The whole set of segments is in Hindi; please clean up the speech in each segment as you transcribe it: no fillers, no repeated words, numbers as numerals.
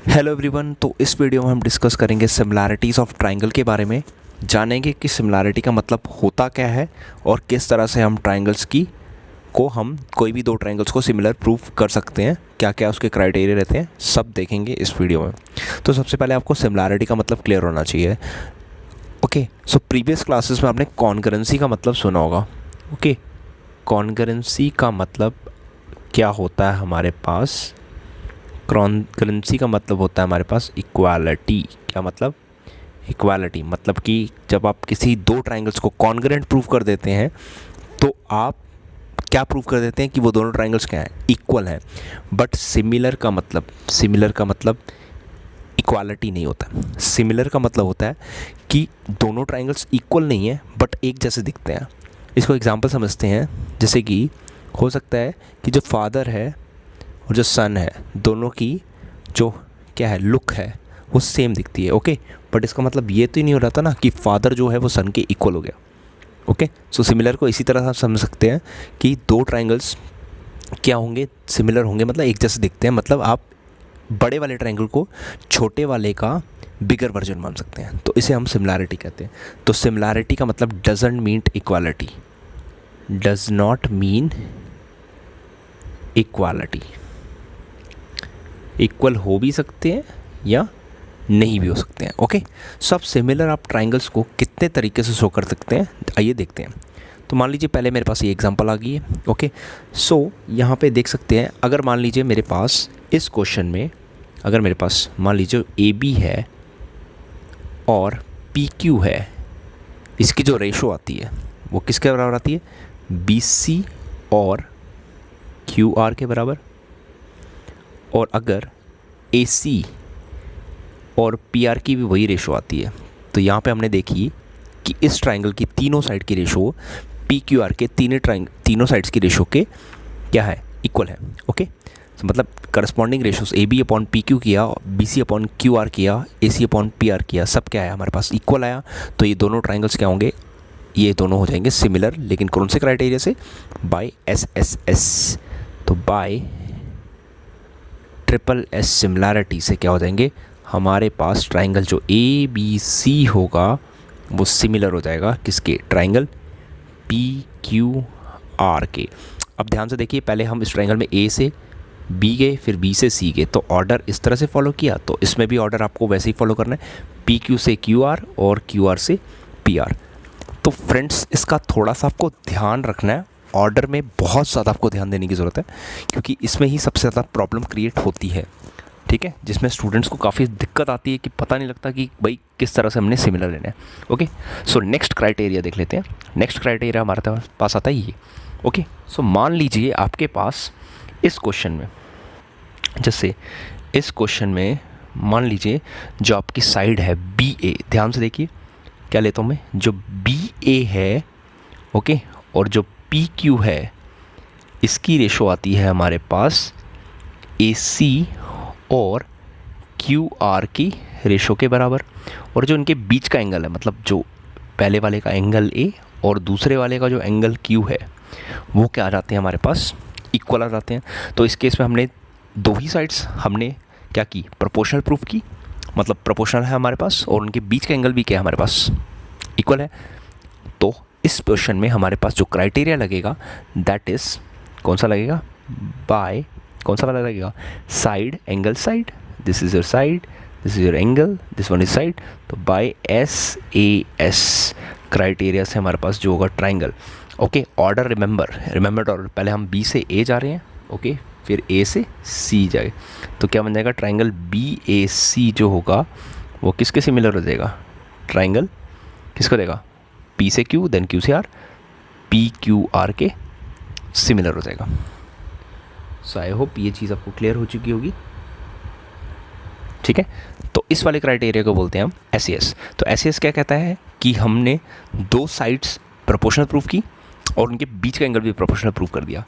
Hello everyone. तो इस वीडियो में हम डिस्कस करेंगे सिमिलैरिटीज़ ऑफ ट्राइंगल के बारे में। जानेंगे कि सिमिलैरिटी का मतलब होता क्या है और किस तरह से हम ट्राइंगल्स की को हम कोई भी दो ट्राइंगल्स को सिमिलर प्रूफ कर सकते हैं, क्या क्या उसके क्राइटेरिया रहते हैं, सब देखेंगे इस वीडियो में। तो सबसे पहले आपको सिमिलैरिटी का मतलब क्लियर होना चाहिए। ओके, सो प्रीवियस क्लासेस में आपने कॉन्करेंसी का मतलब सुना होगा। ओके, कॉन्करेंसी का मतलब क्या होता है हमारे पास? कॉन्करेंसी का मतलब होता है हमारे पास इक्वालिटी। क्या मतलब? इक्वालिटी मतलब कि जब आप किसी दो ट्राइंगल्स को कॉन्ग्रुएंट प्रूव कर देते हैं तो आप क्या प्रूव कर देते हैं कि वो दोनों ट्राइंगल्स क्या हैं, इक्वल हैं। बट सिमिलर का मतलब इक्वालिटी नहीं होता। सिमिलर का मतलब होता है कि दोनों ट्राइंगल्स इक्वल नहीं है बट एक जैसे दिखते हैं। इसको एग्जांपल समझते हैं, जैसे कि हो सकता है कि जो फादर है और जो सन है, दोनों की जो क्या है लुक है वो सेम दिखती है। ओके, बट इसका मतलब ये तो ही नहीं हो रहा था ना कि फादर जो है वो सन के इक्वल हो गया। ओके, सो सिमिलर को इसी तरह आप समझ सकते हैं कि दो ट्राइंगल्स क्या होंगे, सिमिलर होंगे, मतलब एक जैसे दिखते हैं। मतलब आप बड़े वाले ट्राइंगल को छोटे वाले का बिगर वर्जन मान सकते हैं, तो इसे हम सिमिलैरिटी कहते हैं। तो सिमिलैरिटी का मतलब doesn't mean equality, does not mean equality. Equal हो भी सकते हैं या नहीं भी हो सकते हैं। ओके, सो आप सिमिलर आप ट्राइंगल्स को कितने तरीके से शो कर सकते हैं, आइए देखते हैं। तो मान लीजिए पहले मेरे पास ये एग्जांपल आ गई है। ओके, सो यहाँ पे देख सकते हैं, अगर मान लीजिए मेरे पास इस क्वेश्चन में अगर मेरे पास मान लीजिए ए बी है और पी क्यू है, इसकी जो रेशो आती है वो किसके बराबर आती है? बी सी और क्यू आर के बराबर। और अगर ए सी और पी आर की भी वही रेशो आती है, तो यहाँ पे हमने देखी कि इस ट्राइंगल की तीनों साइड की रेशो पी क्यू आर के तीनों साइड्स की रेशो के क्या है, इक्वल है। ओके, तो मतलब corresponding ratios A B upon P Q किया, B C upon Q R किया, A C upon P R किया, सब क्या है हमारे पास इक्वल आया। तो ये दोनों ट्राइंगल्स क्या होंगे? ये दोनों हो जाएंगे सिमिलर, लेकिन कौन से क्राइटेरिया से? By S S S. तो बाय ट्रिपल एस सिमिलैरिटी से क्या हो जाएंगे हमारे पास? ट्राइंगल जो ए बी सी होगा वो सिमिलर हो जाएगा किसके? ट्राइंगल पी क्यू आर के। अब ध्यान से देखिए, पहले हम इस ट्राइंगल में ए से बी गए, फिर बी से सी गए, तो ऑर्डर इस तरह से फॉलो किया, तो इसमें भी ऑर्डर आपको वैसे ही फॉलो करना है, पी क्यू से क्यू आर और क्यू आर से पी आर। तो फ्रेंड्स, इसका थोड़ा सा आपको ध्यान रखना है, ऑर्डर में बहुत ज़्यादा आपको ध्यान देने की ज़रूरत है, क्योंकि इसमें ही सबसे ज़्यादा प्रॉब्लम क्रिएट होती है। ठीक है, जिसमें स्टूडेंट्स को काफ़ी दिक्कत आती है कि पता नहीं लगता कि भाई किस तरह से हमने सिमिलर लेना है। ओके, सो नेक्स्ट क्राइटेरिया देख लेते हैं। नेक्स्ट क्राइटेरिया हमारे पास आता है ये। ओके, सो मान लीजिए आपके पास इस क्वेश्चन में, जैसे इस क्वेश्चन में मान लीजिए जो आपकी साइड है बी ए, ध्यान से देखिए क्या लेता हूँ मैं, जो बी ए है, ओके, और जो पी क्यू है, इसकी रेशो आती है हमारे पास ए सी और क्यू आर की रेशो के बराबर। और जो इनके बीच का एंगल है, मतलब जो पहले वाले का एंगल ए और दूसरे वाले का जो एंगल क्यू है, वो क्या आ जाते हैं हमारे पास? इक्वल आ जाते हैं। तो इस केस में हमने दो ही साइड्स हमने क्या की? प्रोपोर्शनल प्रूफ की, मतलब प्रोपोर्शनल है हमारे पास और उनके बीच का एंगल भी क्या है हमारे पास? इक्वल है। तो इस क्वेश्चन में हमारे पास जो क्राइटेरिया लगेगा दैट इज़ कौन सा लगेगा? बाय कौन सा वाला लगेगा? Side angle side, this is your side, this is your angle, this one is side. तो by S A S criteria से हमारे पास जो होगा triangle. Okay, order remember order, पहले हम बी से ए जा रहे हैं, ओके, फिर ए से सी जाए, तो क्या बन जाएगा? ट्राइंगल बी ए सी जो होगा वो किसके सिमिलर हो जाएगा? ट्राइंगल किसको देगा? पी से क्यू, देन क्यू से आर, पी क्यू आर के सिमिलर हो जाएगा। सो आई होप ये चीज़ आपको क्लियर हो चुकी होगी। ठीक है, तो इस वाले क्राइटेरिया को बोलते हैं हम एस सी एस। तो एस सी एस क्या कहता है कि हमने दो साइड्स प्रोपोर्शनल प्रूफ की और उनके बीच का एंगल भी प्रोपोर्शनल प्रूफ कर दिया।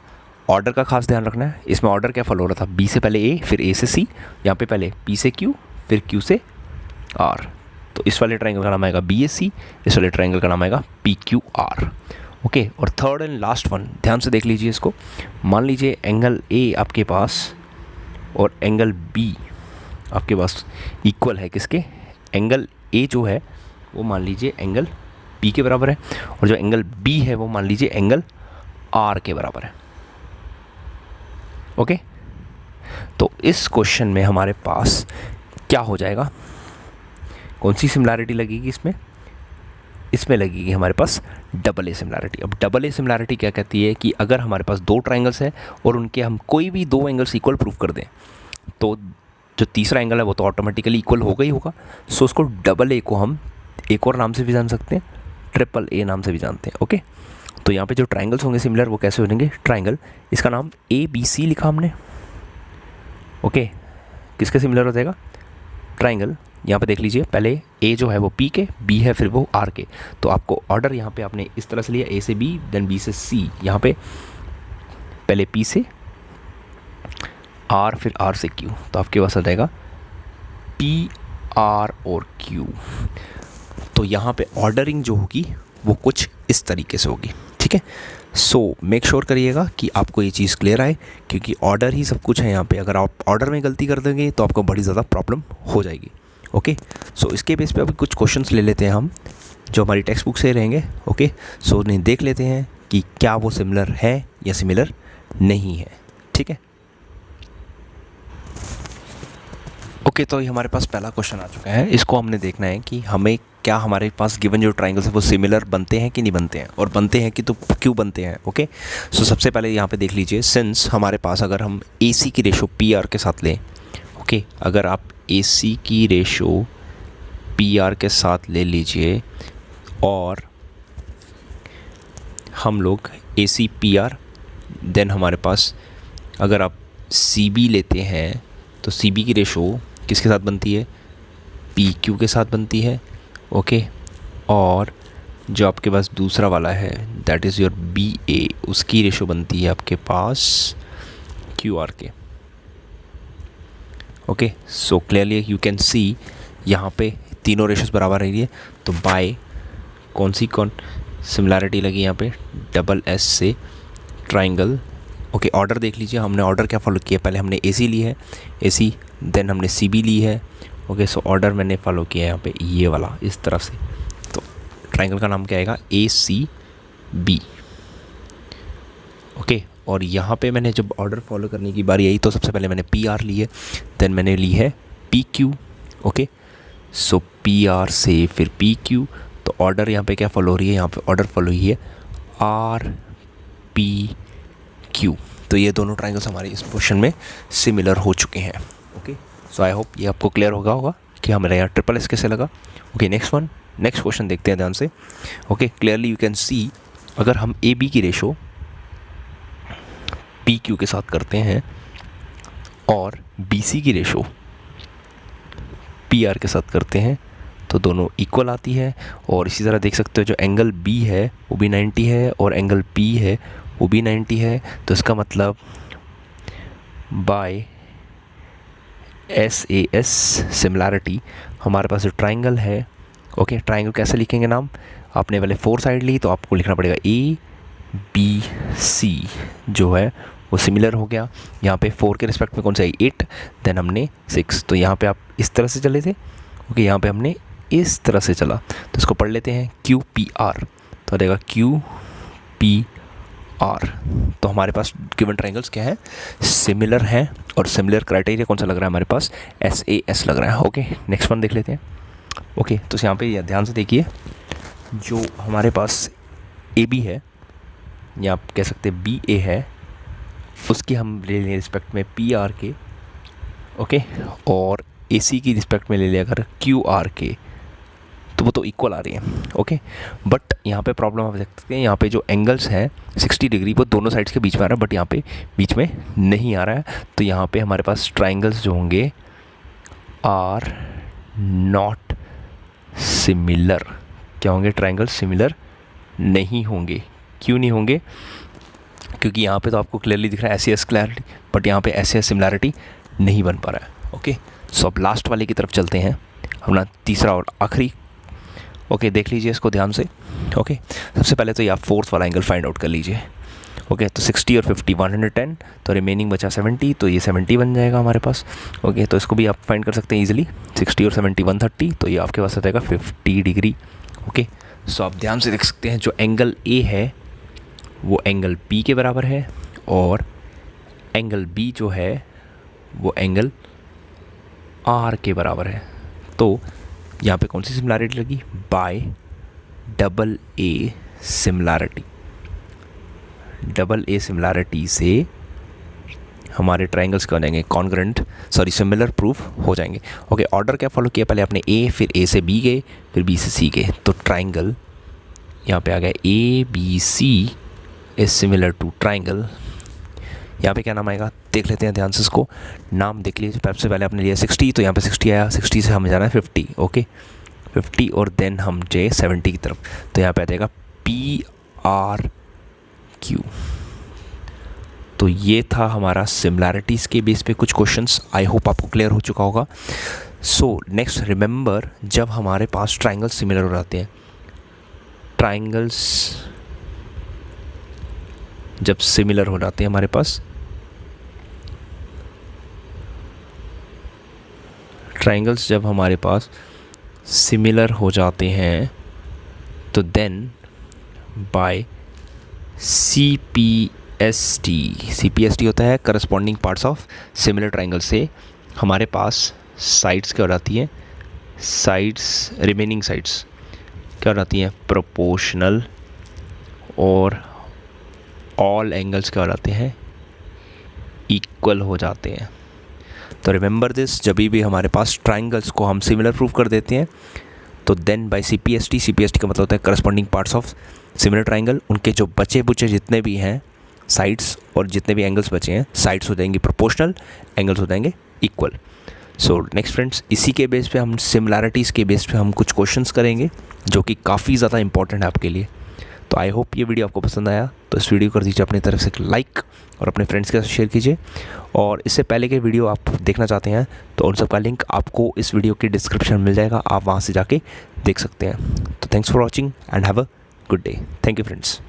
ऑर्डर का खास ध्यान रखना है, इसमें ऑर्डर क्या फॉलो हो रहा था? बी से पहले ए, फिर ए से सी, यहाँ पे पहले पी से क्यू, फिर क्यू से आर। तो इस वाले ट्राइंगल का नाम आएगा बी एस सी, इस वाले ट्राइंगल का नाम आएगा पी क्यू आर। ओके, और थर्ड एंड लास्ट वन, ध्यान से देख लीजिए इसको। मान लीजिए एंगल ए आपके पास और एंगल बी आपके पास इक्वल है किसके, एंगल ए जो है वो मान लीजिए एंगल बी के बराबर है, और जो एंगल बी है वो मान लीजिए एंगल आर के बराबर है। ओके, तो इस क्वेश्चन में हमारे पास क्या हो जाएगा, कौन सी सिमिलैरिटी लगेगी इसमें, इसमें लगेगी हमारे पास डबल ए सिमिलैरिटी। अब डबल ए सिमिलैरिटी क्या कहती है कि अगर हमारे पास दो ट्राइंगल्स है और उनके हम कोई भी दो एंगल्स इक्वल प्रूव कर दें तो जो तीसरा एंगल है वो तो ऑटोमेटिकली इक्वल होगा ही होगा। सो उसको डबल ए को हम एक और नाम से भी जान सकते हैं, ट्रिपल ए नाम से भी जानते हैं। ओके, तो यहाँ पे जो ट्राइंगल्स होंगे सिमिलर वो कैसे हो जाएंगे, ट्राइंगल, इसका नाम ए बी सी लिखा हमने। ओके, किसके सिमिलर हो जाएगा, ट्राइंगल। यहाँ पे देख लीजिए, पहले ए जो है वो पी के, बी है फिर वो आर के, तो आपको ऑर्डर यहाँ पे आपने इस तरह से लिया, ए से बी देन बी से सी, यहाँ पे पहले पी से आर फिर आर से क्यू, तो आपके पास आ जाएगा पी आर और क्यू। तो यहाँ पे ऑर्डरिंग जो होगी वो कुछ इस तरीके से होगी। ठीक है, सो मेक श्योर करिएगा कि आपको ये चीज़ क्लियर आए, क्योंकि ऑर्डर ही सब कुछ है यहाँ पे। अगर आप ऑर्डर में गलती कर देंगे तो आपको बड़ी ज़्यादा प्रॉब्लम हो जाएगी। ओके, सो इसके बेस पे अभी कुछ क्वेश्चंस ले लेते हैं हम जो हमारी टेक्स्ट बुक से रहेंगे। ओके, सो उन्हें देख लेते हैं कि क्या वो सिमिलर है या सिमिलर नहीं है। ठीक है, ओके, तो ये हमारे पास पहला क्वेश्चन आ चुका है। इसको हमने देखना है कि हमें क्या हमारे पास गिवन जो ट्राइंगल्स है वो सिमिलर बनते हैं कि नहीं बनते हैं, और बनते हैं कि तो क्यों बनते हैं। ओके, सो सबसे पहले यहाँ पे देख लीजिए, सिंस हमारे पास अगर हम ए सी की रेशो पी आर के साथ लें, ओके, अगर आप ए सी की रेशो पी आर के साथ ले लीजिए और हम लोग ए सी पी आर, देन हमारे पास अगर आप सी बी लेते हैं तो सी बी की रेशो किसके साथ बनती है, पी क्यू के साथ बनती है। ओके, और जो आपके पास दूसरा वाला है दैट इज़ योर बी ए, उसकी रेशो बनती है आपके पास क्यू आर के। Okay, so clearly you can see यहाँ पे तीनों रेशोस बराबर रही है, तो बाय कौन सिमिलैरिटी लगी यहाँ पे, डबल एस से ट्राइंगल। ओके, ऑर्डर देख लीजिए, हमने ऑर्डर क्या फॉलो किया, पहले हमने ए सी ली है, ए सी, देन हमने सी बी ली है। ओके, सो ऑर्डर मैंने फॉलो किया है यहाँ पे ये वाला इस तरफ से, तो ट्राइंगल का नाम क्या आएगा, ए सी बी। ओके, और यहाँ पे मैंने जब ऑर्डर फॉलो करने की बारी आई तो सबसे पहले मैंने पी आर ली है, देन मैंने ली है पी क्यू। ओके, सो पी आर से फिर पी क्यू, तो ऑर्डर यहाँ पे क्या फॉलो हो रही है, यहाँ पे ऑर्डर फॉलो हुई है आर पी क्यू। तो ये दोनों ट्राइंगल्स हमारे इस क्वेश्चन में सिमिलर हो चुके हैं। ओके, सो आई होप ये आपको क्लियर होगा कि हमारे यहाँ ट्रिपल एस कैसे लगा। ओके, नेक्स्ट क्वेश्चन देखते हैं ध्यान से। Okay, clearly you can see, अगर हम ए बी की रेशो पी क्यू के साथ करते हैं और बी सी की रेशो पी आर के साथ करते हैं तो दोनों इक्वल आती है। और इसी तरह देख सकते हो जो एंगल बी है वो भी 90 है और एंगल पी है वो भी 90 है, तो इसका मतलब bye S A S similarity हमारे पास जो ट्राइंगल है, ओके, ट्राइंगल कैसे लिखेंगे नाम, आपने पहले 4 साइड ली तो आपको लिखना पड़ेगा ए बी सी जो है वो सिमिलर हो गया। यहाँ पे 4 के रिस्पेक्ट में कौन सा है, 8, देन हमने 6, तो यहाँ पे आप इस तरह से चले थे। ओके, यहाँ पे हमने इस तरह से चला, तो इसको पढ़ लेते हैं क्यू पी आर, तो रहेगा क्यू पी आर। तो हमारे पास गिवन ट्राइंगल्स क्या है, सिमिलर हैं, और सिमिलर क्राइटेरिया कौन सा लग रहा है हमारे पास, एस ए एस लग रहा है। ओके, नेक्स्ट वन देख लेते हैं। ओके, तो यहाँ पे ध्यान से देखिए, जो हमारे पास ए बी है या आप कह सकते हैं बी ए है, उसकी हम ले लें रिस्पेक्ट में पी आर के। ओके, और ए सी की रिस्पेक्ट में ले लिया अगर क्यू आर के, तो वो तो इक्वल आ रही है। ओके, बट यहाँ पे प्रॉब्लम आप देख सकते हैं, यहाँ पे जो एंगल्स हैं 60 डिग्री वो दोनों साइड्स के बीच में आ रहा है, बट यहाँ पे बीच में नहीं आ रहा है। तो यहाँ पे हमारे पास ट्राइंगल्स जो होंगे आर नॉट सिमिलर। क्या होंगे, ट्राइंगल्स सिमिलर नहीं होंगे। क्यों नहीं होंगे, क्योंकि यहाँ पे तो आपको क्लियरली दिख रहा है एस एस क्लैरिटी, बट यहाँ पे एस एस सिमिलैरिटी नहीं बन पा रहा है। ओके, सो अब लास्ट वाले की तरफ चलते हैं, अपना तीसरा और आखिरी। ओके, देख लीजिए इसको ध्यान से। ओके, सबसे पहले तो ये आप 4th वाला एंगल फाइंड आउट कर लीजिए। ओके, तो 60 और 50 110, तो रिमेनिंग बचा 70, तो ये 70 बन जाएगा हमारे पास। ओके, तो इसको भी आप फाइंड कर सकते हैं इजीली, 60 और 70 130, तो ये आपके पास आ जाएगा 50 डिग्री। ओके, सो आप ध्यान से देख सकते हैं जो एंगल ए है वो एंगल बी के बराबर है, और एंगल बी जो है वो एंगल आर के बराबर है। तो यहाँ पे कौन सी सिमिलैरिटी लगी? Bye double A similarity. Double A similarity से हमारे ट्रायंगल्स क्या हो जाएंगे? कॉन्ग्रुएंट, सॉरी सिमिलर प्रूफ हो जाएंगे। ओके, ऑर्डर क्या फॉलो किया? पहले आपने ए, फिर ए से बी गए, फिर बी से सी गए, तो ट्रायंगल यहाँ पे आ गया A B C is similar to triangle. यहाँ पे क्या नाम आएगा देख लेते हैं ध्यान से, इसको नाम देख लीजिए। सबसे पहले आपने लिया 60, तो यहाँ पे 60 आया, 60 से हमें जाना है 50। ओके, 50 और देन हम जाए 70 की तरफ, तो यहाँ पे आ जाएगा पी आर क्यू। तो ये था हमारा सिमिलैरिटीज़ के बेस पे कुछ क्वेश्चंस। आई होप आपको क्लियर हो चुका होगा। सो नेक्स्ट रिमेंबर, जब हमारे पास ट्रायंगल्स सिमिलर हो जाते हैं, ट्रायंगल्स जब सिमिलर हो जाते हैं हमारे पास, ट्रायंगल्स जब हमारे पास सिमिलर हो जाते हैं, तो देन बाय CPST होता है corresponding parts of similar triangle से हमारे पास साइड्स क्या हो जाती हैं? साइड्स, रिमेनिंग साइड्स क्या हो जाती हैं? प्रोपोर्शनल, और ऑल एंगल्स क्या हो जाते हैं? इक्वल हो जाते हैं। तो रिमेंबर दिस, जब भी हमारे पास ट्रायंगल्स को हम सिमिलर प्रूव कर देते हैं, तो देन बाय CPST का मतलब होता है corresponding parts of similar triangle, उनके जो बचे बुचे जितने भी हैं साइड्स और जितने भी एंगल्स बचे हैं, साइड्स हो जाएंगी प्रोपोर्शनल, एंगल्स हो जाएंगे इक्वल। सो नेक्स्ट फ्रेंड्स, इसी के बेस पे हम सिमिलैरिटीज़ के बेस पे हम कुछ क्वेश्चंस करेंगे जो कि काफ़ी ज़्यादा इंपॉर्टेंट है आपके लिए। तो आई होप ये वीडियो आपको पसंद आया, तो इस वीडियो कर दीजिए अपनी तरफ से लाइक और अपने फ्रेंड्स के साथ शेयर कीजिए। और इससे पहले के वीडियो आप देखना चाहते हैं तो उन सब का लिंक आपको इस वीडियो के डिस्क्रिप्शन में मिल जाएगा, आप वहाँ से जाके देख सकते हैं। तो thanks for watching and have a good day. Thank you friends.